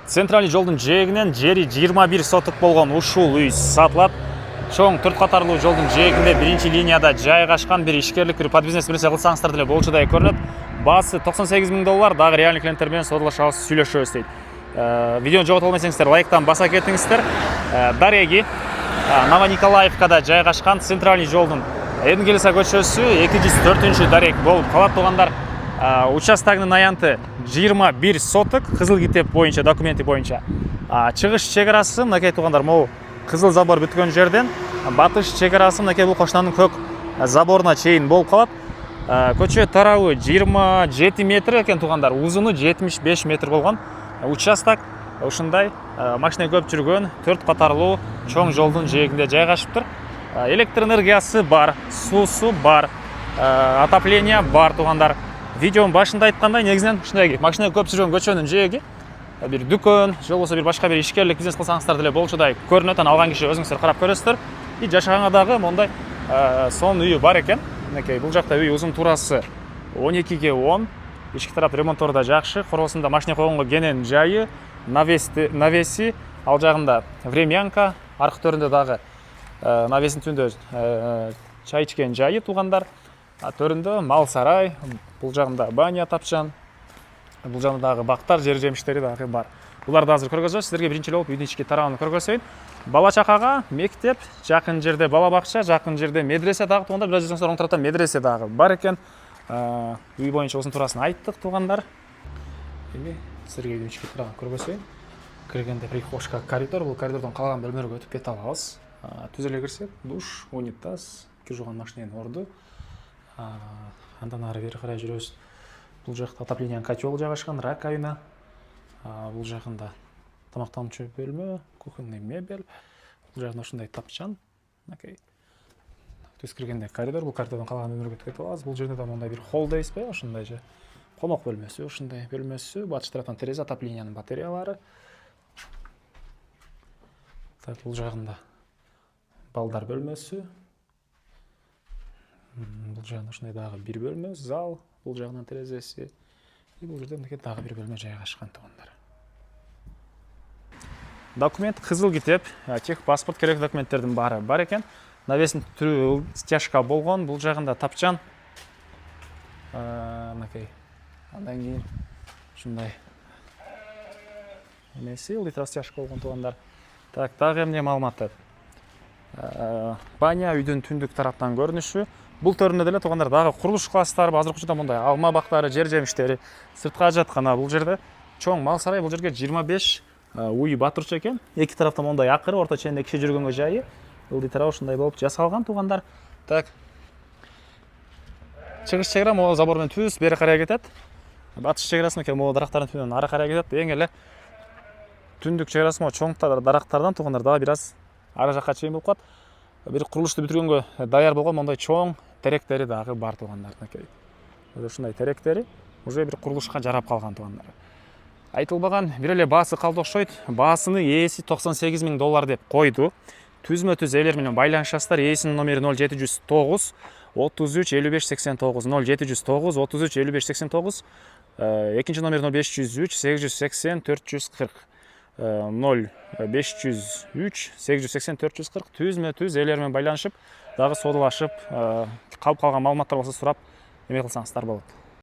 Центральный жолдун жээгинен жери 21 сотық болған ушул үй сатылат. Чоң 4 катарлуу жолдун жээгинде биринчи линияда жайгашкан бир ишкерлик, бир подбизнес нерсе кылсаңыздар деле болчудай көрүнөт. Баасы $98,000, дагы реальный клиенттер менен содалашабыз, сүйлөшөбүз дейт. Видеону жогото алмасаңыздар, лайктан баса кетиңиздер. Дареги Новониколаевкада жайгашкан центральный жолдун Энгельса көчөсү 204 дарек болуп калат туугандар. Участогунун аянты 21 сотық, кызыл китеп боюнча, документи боюнча. Чыгыш чегарасы мынакей туугандар, могу кызыл забор бүткөн жерден батыш чегарасы мынакей бул кошунанын көк заборуна чейин болуп калат. Көчө тарабы 27 метр экен туугандар, узуну 75 метр болгон. Участок ушундай машина көп жүргөн 4 катарлуу чоң жолдун жээгинде жайгашыптыр. Электр энергиясы бар, суусу бар, отопление бар туугандар. Видеонун башында айткандай, негизинен ушундай машина көп жүргөн көчөнүн жээги бир дүкөн, же болбосо бир башка бир ишкерлик бизнес кылсаңыздар деле болчудай көрүнөт. Аны алган киши өзүңүздөр карап көрөсүздөр. И жашаганга дагы мондай сонун үйү бар экен. Мынакей бул жакта үй узун турасы 12ге 10. Ички тарап ремонтору да жакшы. Коросунда машина койгонго кенен жайы, навеси, ал жагында времянка, аркы төрүндө дагы навесин түндө чай ичкен жайы туугандар. Төрүндө мал сарай, бул жагында баня тапчан, бул жагында дагы бактар, жер жемиштери дагы бар. Буларды азыр көргөзөбүз. Сиздерге биринчи болуп үйдүн ички тарабын көргөзөйүн. Бала чакага мектеп, жакын жерде бала бакча, жакын жерде медресе дагы туугандар. Бир жерден оң тарапта медресе дагы бар экен. Үй боюнча узун турасын айттык туугандар. Эми сиздерге үйдүн ички тарабын көргөзөйүн. Киргенде прихожка, коридор, бул коридордон калган бөлмөлөргө өтүп кете алабыз. Түз эле кирсек, душ, унитаз, кир жууган машинанын орду. Андан ары бери карай жүрөбүз. Бул жакта отоплениянын котел жайгашкан, раковина. Бул жагында тамактануучу бөлмө, кухонный мебель. Бул жагында ушундай тапчан. Мынакей. Түз киргенде коридор, бул коридордон калган бөлмөгө кетип алабыз. Бул жерде да мындай бир холл дейсизби, ушундай же конок бөлмөсү, ушундай бөлмөсү. Батыш тараптан терезе, отоплениянын батареялары. Так, бул жагында балдар бөлмөсү. Бул жагында ушундай дагы бир бөлмө, зал, бул жагынан терезеси. И бул жерде мынакей дагы бир бөлмө жайгашкан туугандар. Документ кызыл китеп, тех паспорт керек документтердин баары бар экен. Навесин түрү стяжка болгон, бул жагында тапчан. Мынакей. Андан кийин ушундай эмеси, улитра стяжка болгон туугандар. Так, дагы эмне маалыматтар? Баня үйдүн түндүк тараптан көрүнүшү. Бул төрүндө деле туугандар дагы курулуш класстары, азыркы учурда мындай алма бактары, жер жемиштери, сырткы жаткана. Бул жерде чоң мал сарай, бул жерге 25 үй батырчу экен. Эки тараптан мондай акыры, орто ченде киши жүргөнгө жайы. Ылдый тарап ушундай болуп жасалган туугандар. Так. Чыгыш чегара могу забор менен түз бери карай кетет. Батыш чегарасы менен могу дарактардын түбүнөн ары карай кетет. Эң эле түндүк чегарасы могу чоң дарактардан туугандар дагы бир аз ары жакка чейин болуп калат. Бир курулушту бүтүргөнгө даяр болгон мондай чоң теректери дагы бар туугандар. Ушундай теректери уже бир курулушка жарап калган туугандар. Айтылбаган бир эле баасы калды окшойт. Баасыны ээси $98,000 деп койду. Түзмө-түз ээлер менен байланышасыздар. Ээсинин номери 0709 33 55 89 0709 33 55 89. Экинчи номер 0503 880 440. 0503 880 440. Түзмө-түз ээлер менен байланышып, дагы содалашып, калып калган маалыматтар болсо сурап эме кылсаңыздар болот.